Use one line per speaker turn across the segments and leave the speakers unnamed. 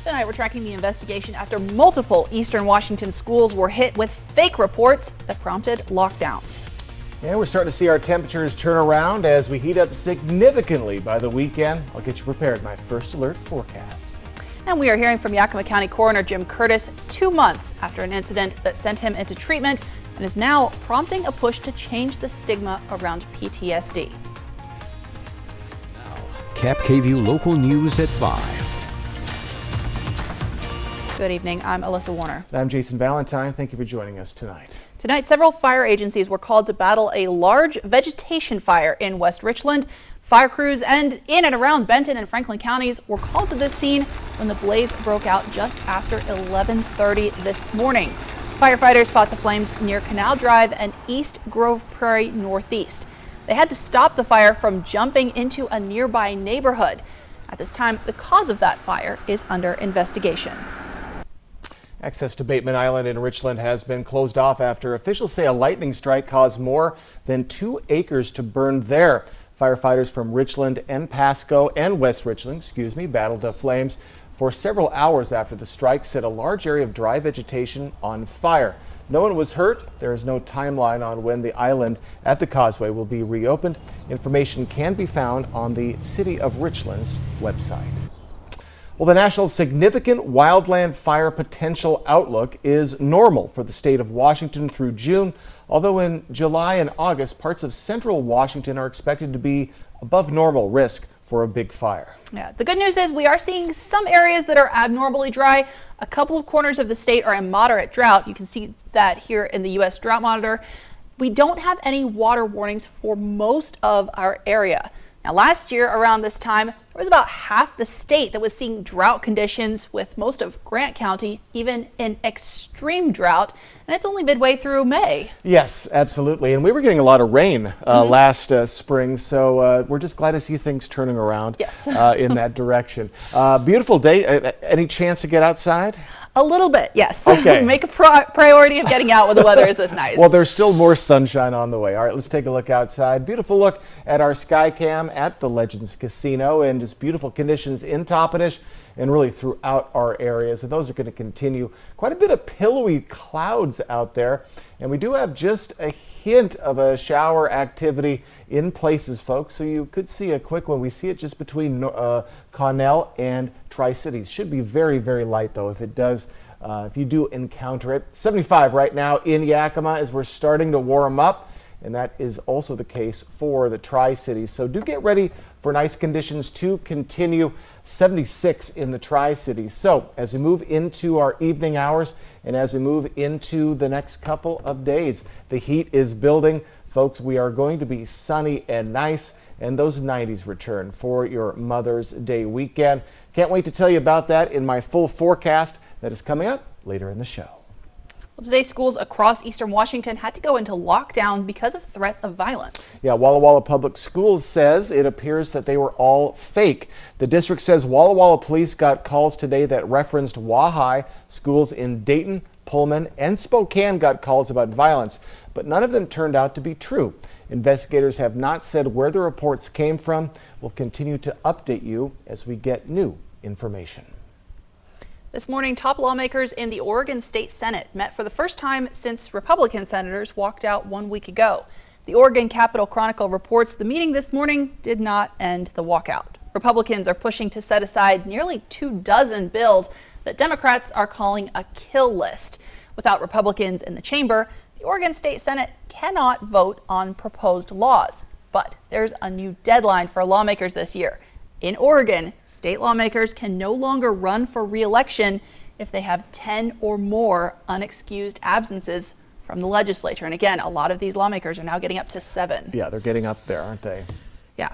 Tonight, we're tracking the investigation after multiple Eastern Washington schools were hit with fake reports that prompted lockdowns.
And we're starting to see our temperatures turn around as we heat up significantly by the weekend. I'll get you prepared. My first alert forecast.
And we are hearing from Yakima County Coroner Jim Curtis 2 months after an incident that sent him into treatment and is now prompting a push to change the stigma around PTSD.
KAPP KVEW local news at 5.
Good evening, I'm Alyssa Warner.
I'm Jason Valentine. Thank you for joining us tonight.
Tonight, several fire agencies were called to battle a large vegetation fire in West Richland. Fire crews in and around Benton and Franklin counties were called to this scene when the blaze broke out just after 11:30 this morning. Firefighters fought the flames near Canal Drive and East Grove Prairie Northeast. They had to stop the fire from jumping into a nearby neighborhood. At this time, the cause of that fire is under investigation.
Access to Bateman Island in Richland has been closed off after officials say a lightning strike caused more than 2 acres to burn there. Firefighters from Richland and Pasco and West Richland, battled the flames for several hours after the strike set a large area of dry vegetation on fire. No one was hurt. There is no timeline on when the island at the causeway will be reopened. Information can be found on the City of Richland's website. Well, the National Significant Wildland Fire Potential Outlook is normal for the state of Washington through June, although in July and August, parts of central Washington are expected to be above normal risk for a big fire.
Yeah, the good news is we are seeing some areas that are abnormally dry. A couple of corners of the state are in moderate drought. You can see that here in the U.S. Drought Monitor. We don't have any water warnings for most of our area. Now, last year around this time, there was about half the state that was seeing drought conditions, with most of Grant County even in extreme drought, and it's only midway through May.
Yes, absolutely. And we were getting a lot of rain last spring, so we're just glad to see things turning around in that direction. Beautiful day. Any chance to get outside?
A little bit, yes.
Okay.
Make a priority of getting out when the weather is this nice.
Well, there's still more sunshine on the way. All right, let's take a look outside. Beautiful look at our sky cam at the Legends Casino, and just beautiful conditions in Toppenish and really throughout our areas. And those are going to continue. Quite a bit of pillowy clouds out there. And we do have just a hint of a shower activity in places, folks. So you could see a quick one. We see it just between Connell and Tri-Cities. Should be very, very light, though, if it does. If you do encounter it. 75 right now in Yakima as we're starting to warm up. And that is also the case for the Tri-Cities. So do get ready for nice conditions to continue. 76 in the Tri-Cities. So as we move into our evening hours and as we move into the next couple of days, the heat is building. Folks, we are going to be sunny and nice, and those 90s return for your Mother's Day weekend. Can't wait to tell you about that in my full forecast that is coming up later in the show.
Well, today, schools across Eastern Washington had to go into lockdown because of threats of violence.
Yeah, Walla Walla Public Schools says it appears that they were all fake. The district says Walla Walla police got calls today that referenced Wahai. Schools in Dayton, Pullman, and Spokane got calls about violence, but none of them turned out to be true. Investigators have not said where the reports came from. We'll continue to update you as we get new information.
This morning, top lawmakers in the Oregon State Senate met for the first time since Republican senators walked out 1 week ago. The Oregon Capitol Chronicle reports the meeting this morning did not end the walkout. Republicans are pushing to set aside nearly 24 bills that Democrats are calling a kill list. Without Republicans in the chamber, the Oregon State Senate cannot vote on proposed laws. But there's a new deadline for lawmakers this year. In Oregon, state lawmakers can no longer run for re-election if they have 10 or more unexcused absences from the legislature. And again, a lot of these lawmakers are now getting up to 7.
Yeah, they're getting up there, aren't they?
Yeah,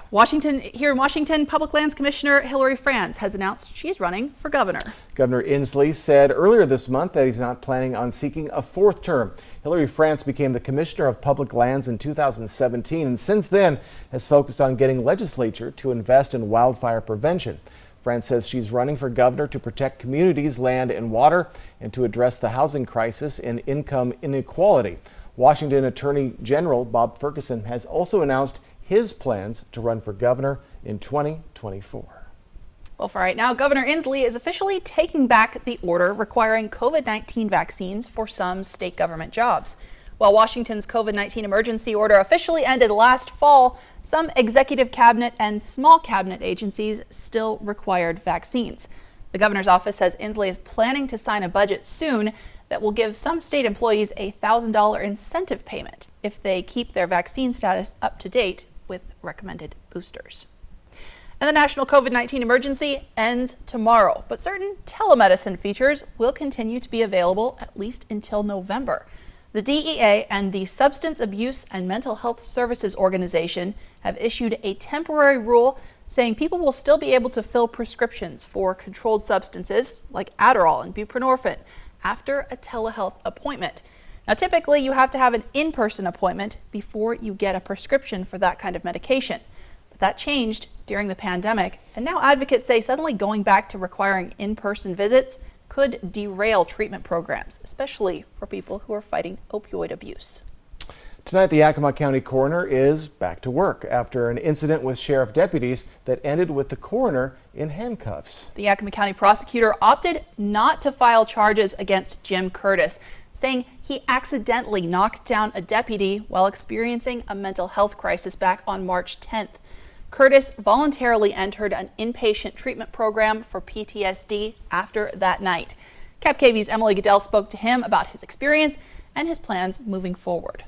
here in Washington, Public Lands Commissioner Hillary Franz has announced she's running for governor.
Governor Inslee said earlier this month that he's not planning on seeking a 4th term. Hillary Franz became the Commissioner of Public Lands in 2017 and since then has focused on getting legislature to invest in wildfire prevention. Franz says she's running for governor to protect communities, land, and water and to address the housing crisis and income inequality. Washington Attorney General Bob Ferguson has also announced his plans to run for governor in 2024.
Well, for right now, Governor Inslee is officially taking back the order requiring COVID-19 vaccines for some state government jobs. While Washington's COVID-19 emergency order officially ended last fall, some executive cabinet and small cabinet agencies still required vaccines. The governor's office says Inslee is planning to sign a budget soon that will give some state employees a $1,000 incentive payment if they keep their vaccine status up to date with recommended boosters. And the national COVID-19 emergency ends tomorrow, but certain telemedicine features will continue to be available at least until November. The DEA and the Substance Abuse and Mental Health Services Organization have issued a temporary rule saying people will still be able to fill prescriptions for controlled substances like Adderall and buprenorphine after a telehealth appointment. Now, typically you have to have an in-person appointment before you get a prescription for that kind of medication. But that changed during the pandemic, and now advocates say suddenly going back to requiring in-person visits could derail treatment programs, especially for people who are fighting opioid abuse.
Tonight, the Yakima County coroner is back to work after an incident with sheriff deputies that ended with the coroner in handcuffs.
The Yakima County prosecutor opted not to file charges against Jim Curtis, saying he accidentally knocked down a deputy while experiencing a mental health crisis back on March 10th. Curtis voluntarily entered an inpatient treatment program for PTSD after that night. KAPP-KVEW's Emily Goodell spoke to him about his experience and his plans moving forward.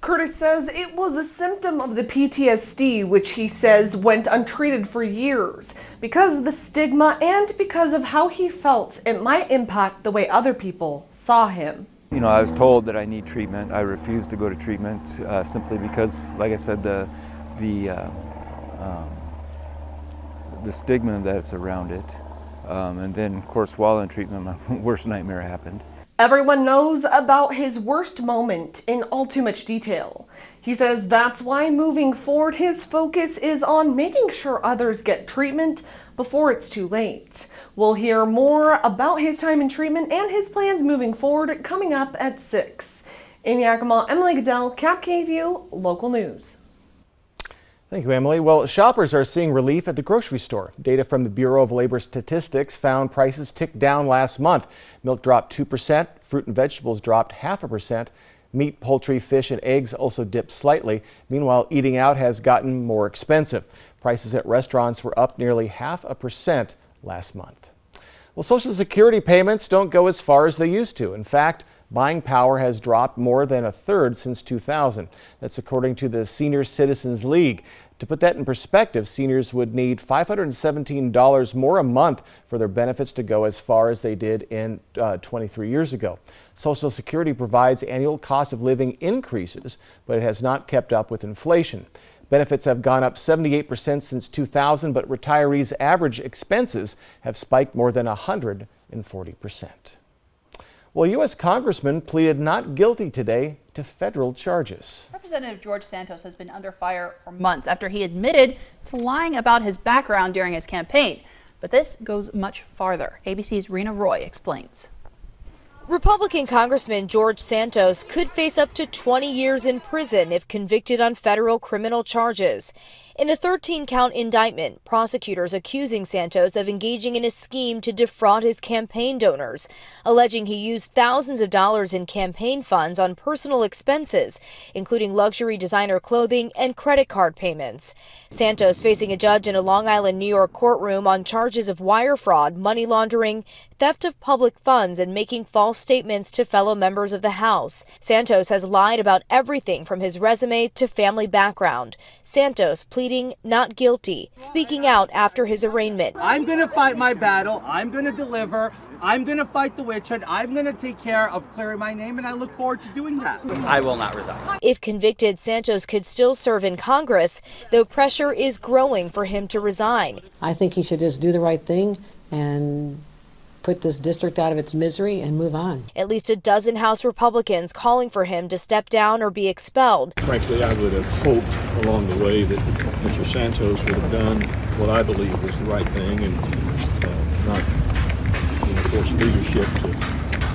Curtis says it was a symptom of the PTSD, which he says went untreated for years. Because of the stigma and because of how he felt, it might impact the way other people saw him.
You know, I was told that I need treatment. I refused to go to treatment simply because, like I said, the stigma that's around it. And then, of course, while in treatment, my worst nightmare happened.
Everyone knows about his worst moment in all too much detail. He says that's why moving forward, his focus is on making sure others get treatment before it's too late. We'll hear more about his time in treatment and his plans moving forward coming up at 6. In Yakima, Emily Goodell, KAPP-KVEW, Local News.
Thank you, Emily. Well, shoppers are seeing relief at the grocery store. Data from the Bureau of Labor Statistics found prices ticked down last month. Milk dropped 2%, fruit and vegetables dropped 0.5%. Meat, poultry, fish, and eggs also dipped slightly. Meanwhile, eating out has gotten more expensive. Prices at restaurants were up nearly 0.5% last month. Well, Social Security payments don't go as far as they used to. In fact, buying power has dropped more than a third since 2000. That's according to the Senior Citizens League. To put that in perspective, seniors would need $517 more a month for their benefits to go as far as they did in 23 years ago. Social Security provides annual cost of living increases, but it has not kept up with inflation. Benefits have gone up 78% since 2000, but retirees' average expenses have spiked more than 140%. Well, a U.S. congressman pleaded not guilty today to federal charges.
Representative George Santos has been under fire for months after he admitted to lying about his background during his campaign. But this goes much farther. ABC's Rena Roy explains.
Republican Congressman George Santos could face up to 20 years in prison if convicted on federal criminal charges. In a 13-count indictment, prosecutors accusing Santos of engaging in a scheme to defraud his campaign donors, alleging he used thousands of dollars in campaign funds on personal expenses, including luxury designer clothing and credit card payments. Santos facing a judge in a Long Island, New York courtroom on charges of wire fraud, money laundering, theft of public funds, and making false statements to fellow members of the House. Santos has lied about everything from his resume to family background. Santos pleading not guilty, speaking out after his arraignment.
I'm going to fight my battle. I'm going to deliver. I'm going to fight the witch hunt. I'm going to take care of clearing my name, and I look forward to doing that.
I will not resign.
If convicted, Santos could still serve in Congress, though pressure is growing for him to resign.
I think he should just do the right thing and put this district out of its misery and move on.
At least a dozen House Republicans calling for him to step down or be expelled.
Frankly, I would have hoped along the way that Mr. Santos would have done what I believe was the right thing and not force leadership to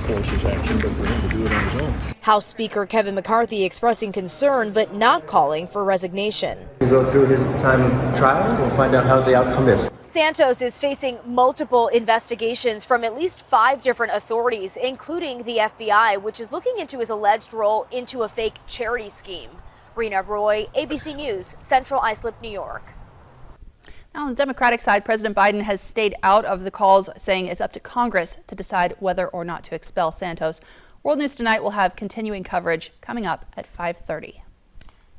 force his action, but for him to do it on his own.
House Speaker Kevin McCarthy expressing concern but not calling for resignation.
We'll go through his time of trial. We'll find out how the outcome is.
Santos is facing multiple investigations from at least 5 different authorities, including the FBI, which is looking into his alleged role into a fake charity scheme. Rena Roy, ABC News, Central Islip, New York.
Now, on the Democratic side, President Biden has stayed out of the calls, saying it's up to Congress to decide whether or not to expel Santos. World News Tonight will have continuing coverage coming up at 5:30.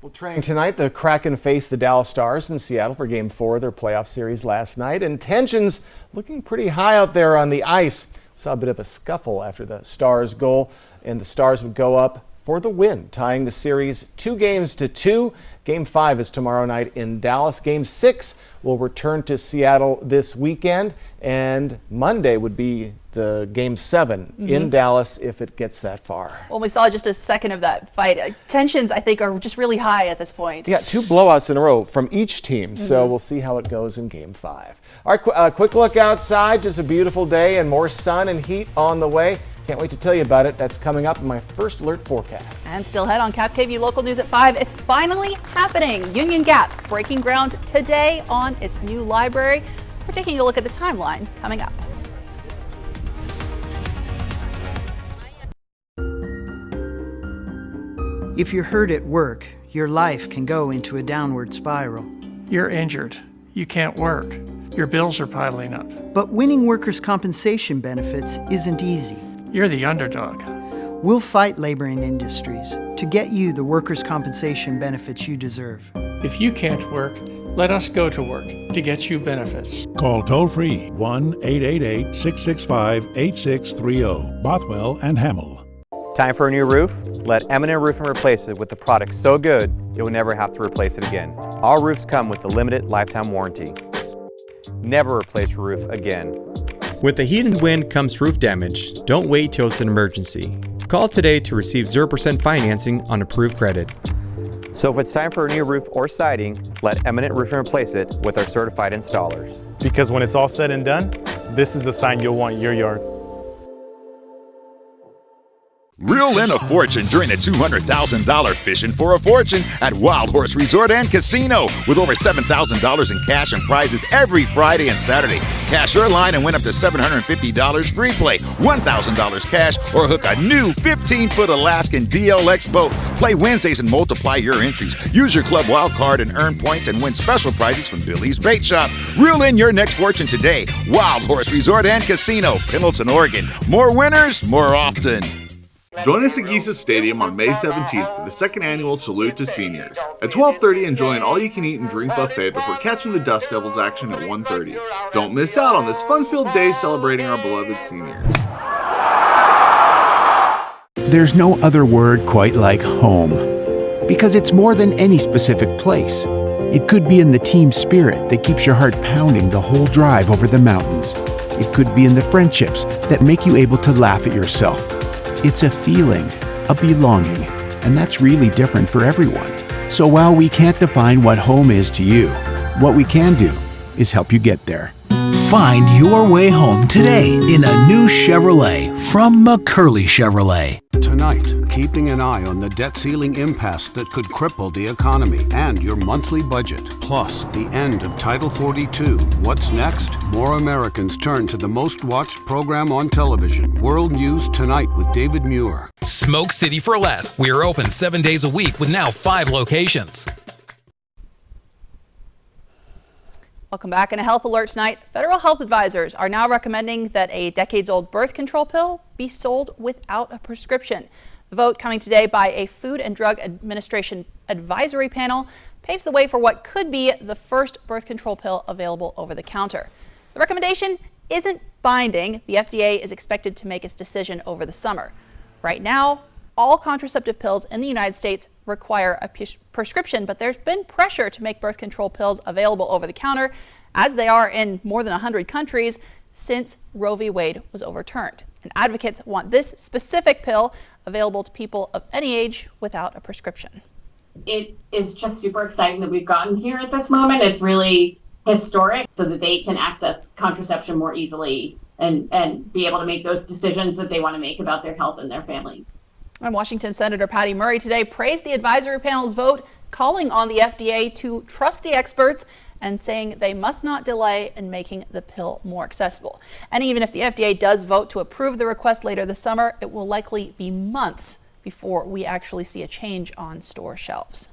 Well, training tonight, the Kraken faced the Dallas Stars in Seattle for Game 4 of their playoff series last night, and tensions looking pretty high out there on the ice. We saw a bit of a scuffle after the Stars' goal, and the Stars would go up for the win, tying the series 2-2. Game 5 is tomorrow night in Dallas. Game 6 will return to Seattle this weekend, and Monday would be the Game 7 in Dallas if it gets that far.
Well, we saw just a second of that fight. Tensions, I think, are just really high at this point.
Yeah, 2 blowouts in a row from each team, so we'll see how it goes in Game 5. All right, quick look outside. Just a beautiful day and more sun and heat on the way. Can't wait to tell you about it. That's coming up in my first alert forecast. And
still ahead on KAPP Local News at 5. It's finally happening. Union Gap breaking ground today on its new library. We're taking a look at the timeline coming up.
If you're hurt at work, your life can go into a downward spiral.
You're injured. You can't work. Your bills are piling up.
But winning workers' compensation benefits isn't easy.
You're the underdog.
We'll fight labor and industries to get you the workers' compensation benefits you deserve.
If you can't work, let us go to work to get you benefits.
Call toll-free 1-888-665-8630. Bothwell and Hamill.
Time for a new roof? Let M&M Roofing replace it with the product so good you'll never have to replace it again. All roofs come with the limited lifetime warranty. Never replace your roof again.
With the heat and wind comes roof damage. Don't wait till it's an emergency. Call today to receive 0% financing on approved credit.
So if it's time for a new roof or siding, let M&M Roofing replace it with our certified installers.
Because when it's all said and done, this is the sign you'll want in your yard.
Reel in a fortune during the $200,000 Fishing for a Fortune at Wild Horse Resort and Casino with over $7,000 in cash and prizes every Friday and Saturday. Cash your line and win up to $750 free play, $1,000 cash, or hook a new 15-foot Alaskan DLX boat. Play Wednesdays and multiply your entries. Use your club wild card and earn points and win special prizes from Billy's Bait Shop. Reel in your next fortune today. Wild Horse Resort and Casino, Pendleton, Oregon. More winners, more often.
Join us at Geesis Stadium on May 17th for the second annual Salute to Seniors. At 12:30, enjoy an all-you-can-eat and drink buffet before catching the Dust Devils action at 1:30. Don't miss out on this fun-filled day celebrating our beloved seniors.
There's no other word quite like home, because it's more than any specific place. It could be in the team spirit that keeps your heart pounding the whole drive over the mountains. It could be in the friendships that make you able to laugh at yourself. It's a feeling, a belonging, and that's really different for everyone. So while we can't define what home is to you, what we can do is help you get there.
Find your way home today in a new Chevrolet from McCurley Chevrolet.
Tonight, keeping an eye on the debt ceiling impasse that could cripple the economy and your monthly budget. Plus, the end of Title 42. What's next? More Americans turn to the most watched program on television, World News Tonight with David Muir.
Smoke City for Less. We are open 7 days a week with now 5 locations.
Welcome back. In a health alert tonight, federal health advisors are now recommending that a decades-old birth control pill be sold without a prescription. The vote coming today by a Food and Drug Administration advisory panel paves the way for what could be the first birth control pill available over the counter. The recommendation isn't binding. The FDA is expected to make its decision over the summer. Right now, all contraceptive pills in the United States require a prescription, but there's been pressure to make birth control pills available over the counter, as they are in more than 100 countries since Roe v. Wade was overturned. And advocates want this specific pill available to people of any age without a prescription.
It is just super exciting that we've gotten here at this moment. It's really historic so that they can access contraception more easily and be able to make those decisions that they want to make about their health and their families.
And Washington Senator Patty Murray today praised the advisory panel's vote, calling on the FDA to trust the experts and saying they must not delay in making the pill more accessible. And even if the FDA does vote to approve the request later this summer, it will likely be months before we actually see a change on store shelves.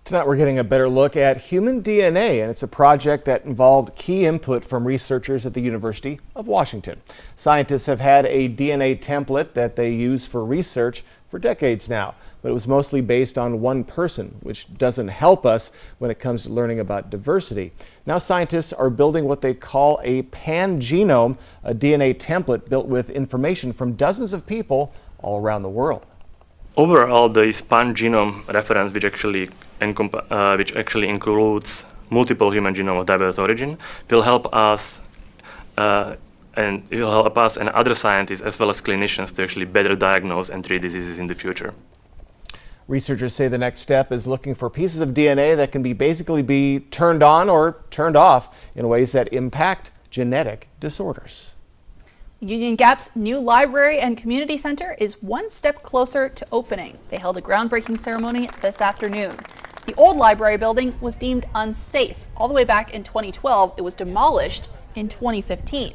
Tonight we're getting a better look at human DNA, and it's a project that involved key input from researchers at the University of Washington. Scientists have had a DNA template that they use for research for decades now, but it was mostly based on one person, which doesn't help us when it comes to learning about diversity. Now scientists are building what they call a pan-genome, a DNA template built with information from dozens of people all around the world.
Overall, the pan-genome reference, which actually includes multiple human genomes of diverse origin, will help us and other scientists as well as clinicians to actually better diagnose and treat diseases in the future.
Researchers say the next step is looking for pieces of DNA that can basically be turned on or turned off in ways that impact genetic disorders.
Union Gap's new library and community center is one step closer to opening. They held a groundbreaking ceremony this afternoon. The old library building was deemed unsafe all the way back in 2012. It was demolished in 2015.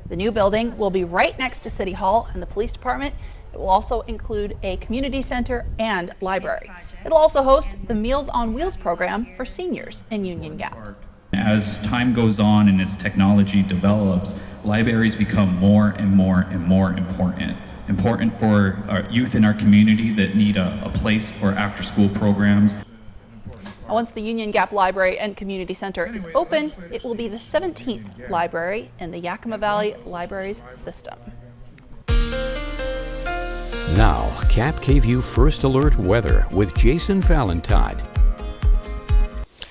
The new building will be right next to City Hall and the police department. It will also include a community center and library. It'll also host the Meals on Wheels program for seniors in Union Gap.
As time goes on and as technology develops, libraries become more and more and more important. Important for our youth in our community that need a place for after-school programs.
Once the Union Gap Library and Community Center is open, it will be the 17th library in the Yakima Valley Libraries system.
Now, KAPP KVEW First Alert Weather with Jason Valentine.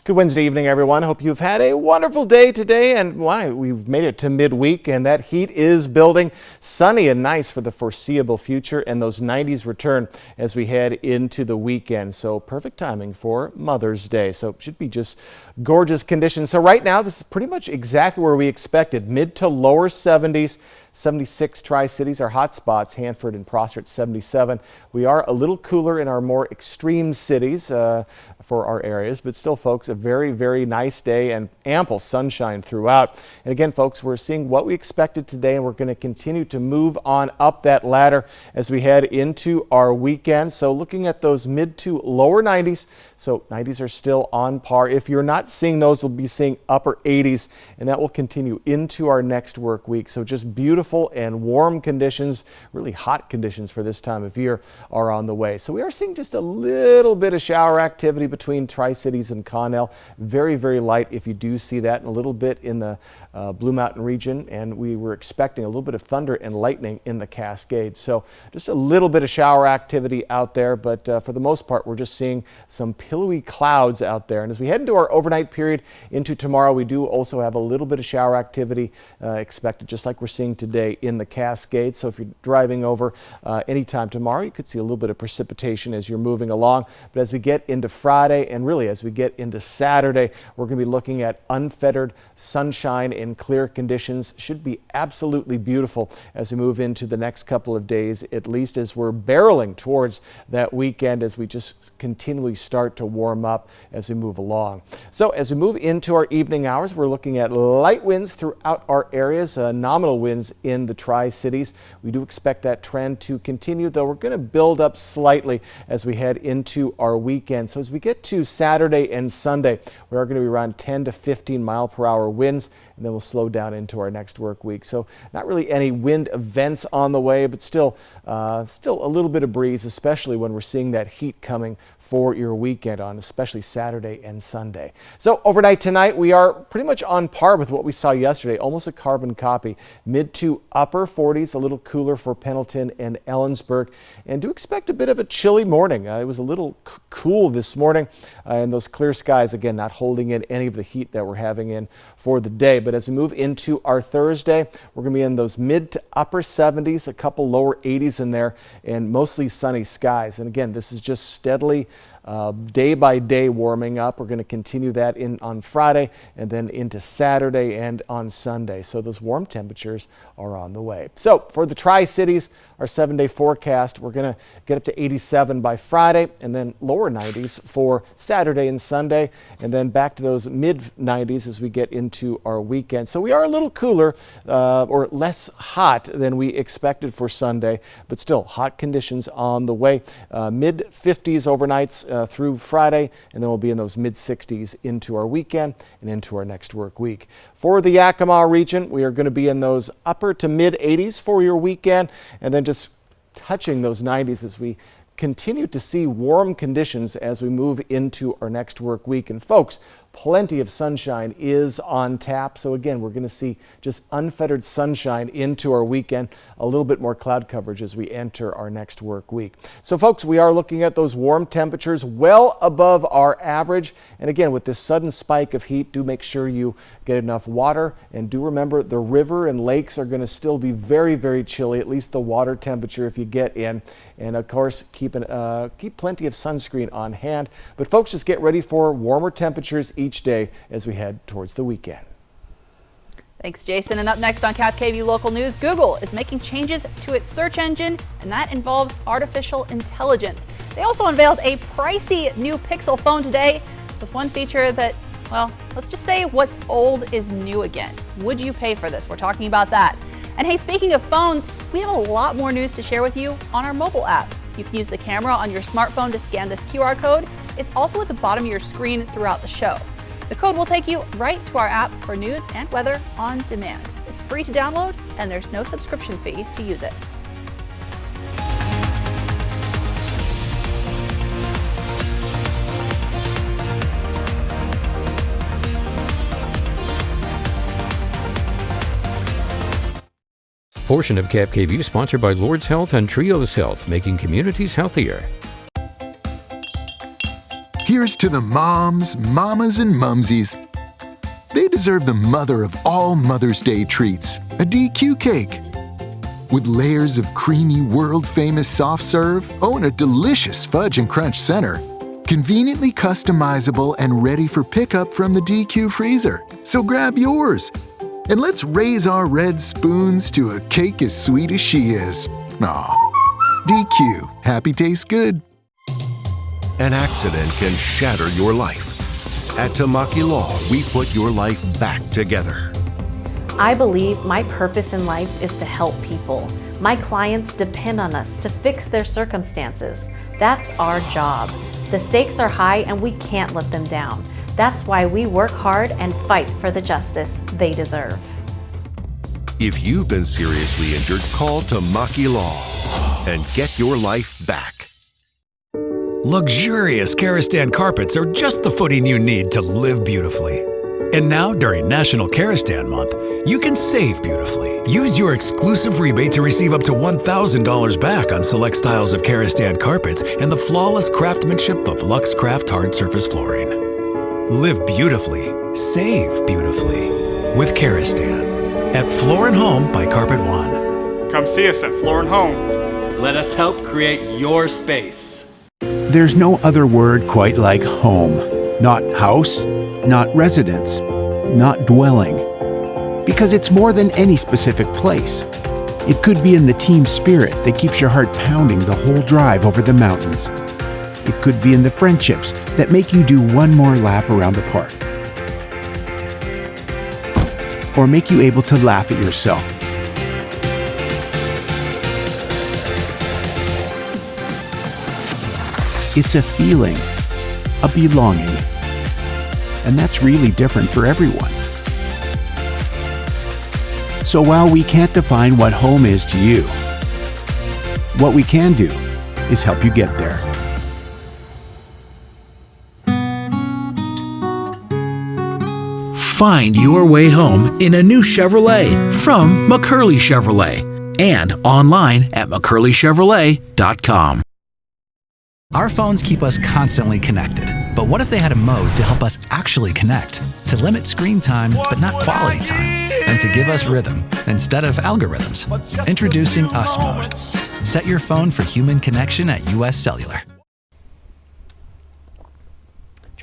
Good Wednesday evening, everyone. Hope you've had a wonderful day today, and we've made it to midweek, and that heat is building. Sunny and nice for the foreseeable future, and those 90s return as we head into the weekend. So perfect timing for Mother's Day. So it should be just gorgeous conditions. So right now, this is pretty much exactly where we expected. Mid to lower 70s. 76 Tri-Cities are hot spots, Hanford and Prosser at 77. We are a little cooler in our more extreme cities for our areas, but still, folks, a very, very nice day and ample sunshine throughout. And again, folks, we're seeing what we expected today, and we're going to continue to move on up that ladder as we head into our weekend. So looking at those mid to lower 90s, so 90s are still on par. If you're not seeing those, we'll be seeing upper 80s, and that will continue into our next work week. So just beautiful and warm conditions, really hot conditions for this time of year are on the way. So we are seeing just a little bit of shower activity between Tri-Cities and Connell. Very, very light if you do see that, and a little bit in the Blue Mountain region, and we were expecting a little bit of thunder and lightning in the Cascades. So just a little bit of shower activity out there, but for the most part, we're just seeing some pillowy clouds out there. And as we head into our overnight period into tomorrow, we do also have a little bit of shower activity expected, just like we're seeing today in the Cascades. So if you're driving over anytime tomorrow, you could see a little bit of precipitation as you're moving along. But as we get into Friday, and really as we get into Saturday, we're going to be looking at unfettered sunshine and clear conditions. Should be absolutely beautiful as we move into the next couple of days, at least as we're barreling towards that weekend, as we just continually start to warm up as we move along. So as we move into our evening hours, we're looking at light winds throughout our areas, nominal winds in the Tri-Cities. We do expect that trend to continue, though we're going to build up slightly as we head into our weekend. So as we get to Saturday and Sunday, we are going to be around 10 to 15 mile per hour winds, and then we'll slow down into our next work week. So not really any wind events on the way, but still a little bit of breeze, especially when we're seeing that heat coming for your weekend on especially Saturday and Sunday. So overnight tonight, we are pretty much on par with what we saw yesterday, almost a carbon copy. Mid to upper 40s, a little cooler for Pendleton and Ellensburg, and do expect a bit of a chilly morning. It was a little cool this morning, and those clear skies, again, not holding in any of the heat that we're having in for the day. But as we move into our Thursday, we're going to be in those mid to upper 70s, a couple lower 80s in there, and mostly sunny skies. And again, this is just steadily day by day warming up. We're going to continue that on Friday and then into Saturday and on Sunday. So those warm temperatures are on the way. So for the Tri-Cities, our 7-day forecast, we're going to get up to 87 by Friday and then lower 90s for Saturday and Sunday, and then back to those mid 90s as we get into our weekend. So we are a little cooler or less hot than we expected for Sunday, but still hot conditions on the way. Mid 50s overnights through Friday, and then we'll be in those mid 60s into our weekend and into our next work week. For the Yakima region, we are going to be in those upper to mid 80s for your weekend, and then just touching those 90s as we continue to see warm conditions as we move into our next work week. And folks, plenty of sunshine is on tap. So again, we're going to see just unfettered sunshine into our weekend, a little bit more cloud coverage as we enter our next work week. So folks, we are looking at those warm temperatures well above our average. And again, with this sudden spike of heat, do make sure you get enough water, and do remember the river and lakes are going to still be very, very chilly, at least the water temperature if you get in. And of course, keep plenty of sunscreen on hand. But folks, just get ready for warmer temperatures each day as we head towards the weekend.
Thanks, Jason. And up next on KAPP KVEW Local News, Google is making changes to its search engine, and that involves artificial intelligence. They also unveiled a pricey new Pixel phone today with one feature that, well, let's just say what's old is new again. Would you pay for this? We're talking about that. And hey, speaking of phones, we have a lot more news to share with you on our mobile app. You can use the camera on your smartphone to scan this QR code. It's also at the bottom of your screen throughout the show. The code will take you right to our app for news and weather on demand. It's free to download, and there's no subscription fee to use it.
Portion of KAPP KVEW sponsored by Lord's Health and Trios Health, making communities healthier.
Here's to the moms, mamas, and mumsies. They deserve the mother of all Mother's Day treats, a DQ cake. With layers of creamy, world-famous soft serve, and a delicious fudge and crunch center. Conveniently customizable and ready for pickup from the DQ freezer. So grab yours. And let's raise our red spoons to a cake as sweet as she is. Aw, DQ, happy tastes good.
An accident can shatter your life. At Tamaki Law, we put your life back together.
I believe my purpose in life is to help people. My clients depend on us to fix their circumstances. That's our job. The stakes are high and we can't let them down. That's why we work hard and fight for the justice they deserve.
If you've been seriously injured, call Tamaki Law and get your life back.
Luxurious Karastan carpets are just the footing you need to live beautifully. And now, during National Karastan Month, you can save beautifully. Use your exclusive rebate to receive up to $1,000 back on select styles of Karastan carpets and the flawless craftsmanship of Luxe Craft hard surface flooring. Live beautifully, save beautifully with Karastan at Floor & Home by Carpet One.
Come see us at Floor & Home. Let us help create your space.
There's no other word quite like home. Not house, not residence, not dwelling. Because it's more than any specific place. It could be in the team spirit that keeps your heart pounding the whole drive over the mountains. It could be in the friendships that make you do one more lap around the park. Or make you able to laugh at yourself. It's a feeling, a belonging. And that's really different for everyone. So while we can't define what home is to you, what we can do is help you get there.
Find your way home in a new Chevrolet from McCurley Chevrolet and online at McCurleyChevrolet.com.
Our phones keep us constantly connected. But what if they had a mode to help us actually connect? To limit screen time, but not quality time. And to give us rhythm instead of algorithms. Introducing Us Mode. Set your phone for human connection at US Cellular.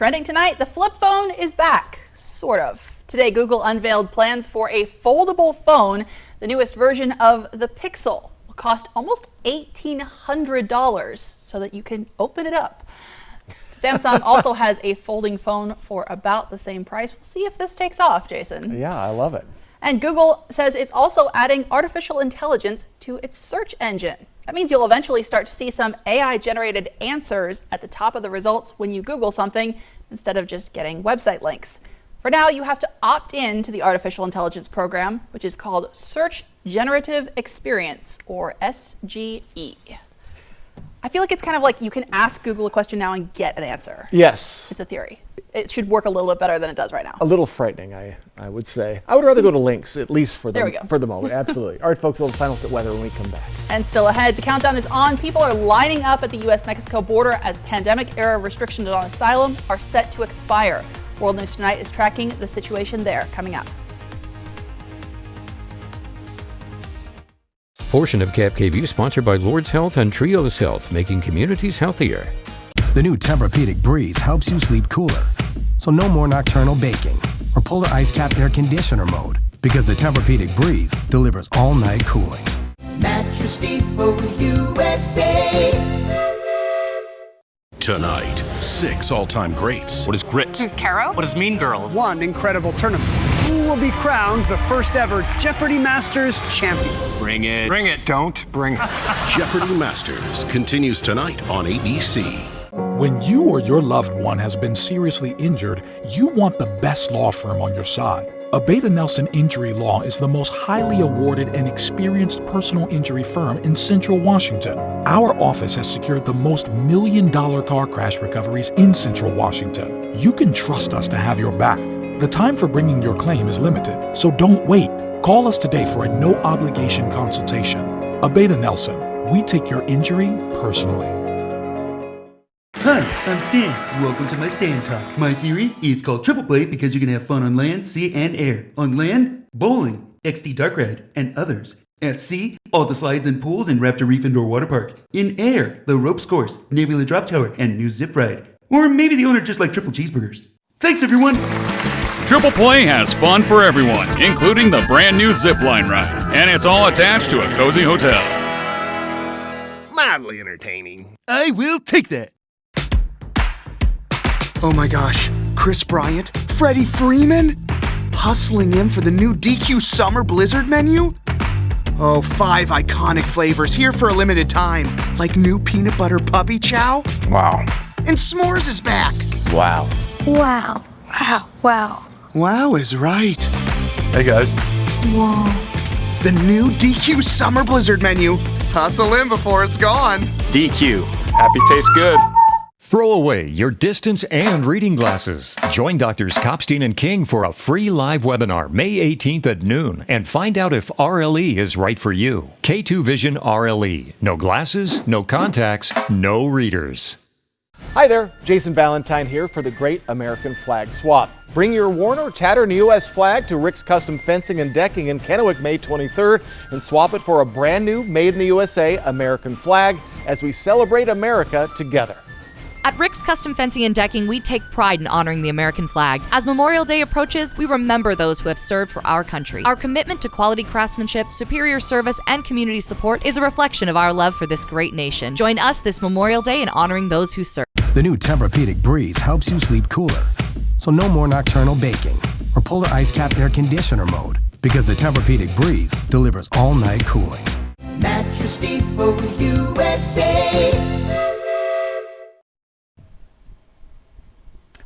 Trending tonight, the flip phone is back, sort of. Today, Google unveiled plans for a foldable phone. The newest version of the Pixel will cost almost $1,800 so that you can open it up. Samsung also has a folding phone for about the same price. We'll see if this takes off, Jason.
Yeah, I love it.
And Google says it's also adding artificial intelligence to its search engine. That means you'll eventually start to see some AI-generated answers at the top of the results when you Google something instead of just getting website links. For now, you have to opt in to the artificial intelligence program, which is called Search Generative Experience, or SGE. I feel like it's kind of like you can ask Google a question now and get an answer.
Yes.
Is the theory. It should work a little bit better than it does right now.
A little frightening, I would say. I would rather go to links, at least for the moment. Absolutely. All right, folks, we'll final look at weather when we come back.
And still ahead, the countdown is on. People are lining up at the U.S.-Mexico border as pandemic-era restrictions on asylum are set to expire. World News Tonight is tracking the situation there. Coming up.
Portion of KAPP sponsored by Lord's Health and Trios Health, making communities healthier.
The new Tempur-Pedic Breeze helps you sleep cooler, so no more nocturnal baking or polar ice cap air conditioner mode, because the Tempur-Pedic Breeze delivers all-night cooling.
Mattress Depot USA.
Tonight, 6 all-time greats.
What is grit?
Who's Caro?
What is Mean Girls?
One incredible tournament. Who will be crowned the first ever Jeopardy Masters champion?
Bring it.
Bring it. Don't bring it.
Jeopardy Masters continues tonight on ABC.
When you or your loved one has been seriously injured, you want the best law firm on your side. Abeta Nelson Injury Law is the most highly awarded and experienced personal injury firm in Central Washington. Our office has secured the most million-dollar car crash recoveries in Central Washington. You can trust us to have your back. The time for bringing your claim is limited, so don't wait. Call us today for a no-obligation consultation. Abeta Nelson, we take your injury personally.
Hi, I'm Stan. Welcome to my Stan Talk. My theory, it's called triple play because you can have fun on land, sea, and air. On land, bowling, XD Dark Ride, and others. At sea, all the slides and pools in Raptor Reef Indoor Water Park. In air, the ropes course, Nebula Drop Tower, and new zip ride. Or maybe the owner just liked triple cheeseburgers. Thanks, everyone!
Triple Play has fun for everyone, including the brand new zipline ride. And it's all attached to a cozy hotel.
Mildly entertaining. I will take that. Oh my gosh, Chris Bryant, Freddie Freeman? Hustling in for the new DQ Summer Blizzard menu? Oh, 5 iconic flavors here for a limited time, like new peanut butter puppy chow.
Wow.
And s'mores is back.
Wow.
Wow. Wow. Wow.
Wow is right.
Hey guys.
Whoa.
The new DQ Summer Blizzard menu. Hustle in before it's gone.
DQ. Happy tastes good.
Throw away your distance and reading glasses. Join Drs. Kopstein and King for a free live webinar May 18th at noon and find out if RLE is right for you. K2 Vision RLE. No glasses, no contacts, no readers.
Hi there, Jason Valentine here for the Great American Flag Swap. Bring your worn or tattered U.S. flag to Rick's Custom Fencing and Decking in Kennewick May 23rd and swap it for a brand new Made in the USA American flag as we celebrate America together.
At Rick's Custom Fencing and Decking, we take pride in honoring the American flag. As Memorial Day approaches, we remember those who have served for our country. Our commitment to quality craftsmanship, superior service, and community support is a reflection of our love for this great nation. Join us this Memorial Day in honoring those who serve.
The new Tempur-Pedic Breeze helps you sleep cooler, so no more nocturnal baking or polar ice cap air conditioner mode, because the Tempur-Pedic Breeze delivers all-night cooling.
Mattress Depot USA.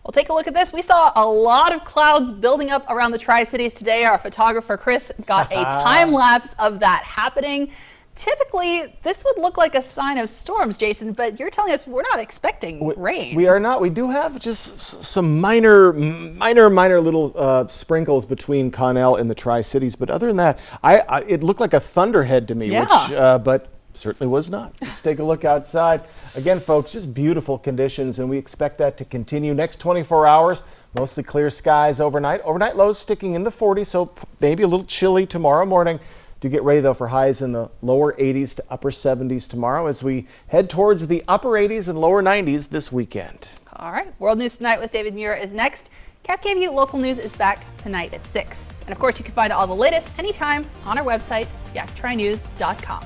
Well, take a look at this. We saw a lot of clouds building up around the Tri-Cities today. Our photographer, Chris, got a time lapse of that happening. Typically, this would look like a sign of storms, Jason, but you're telling us we're not expecting rain.
We are not. We do have just some minor little sprinkles between Connell and the Tri-Cities, but other than that, it looked like a thunderhead to me, which, but certainly was not. Let's take a look outside. Again, folks, just beautiful conditions, and we expect that to continue next 24 hours. Mostly clear skies overnight. Overnight lows sticking in the 40s, so maybe a little chilly tomorrow morning. Do get ready, though, for highs in the lower 80s to upper 70s tomorrow as we head towards the upper 80s and lower 90s this weekend.
All right. World News Tonight with David Muir is next. KAPP Local News is back tonight at 6. And of course, you can find all the latest anytime on our website, yaktrynews.com.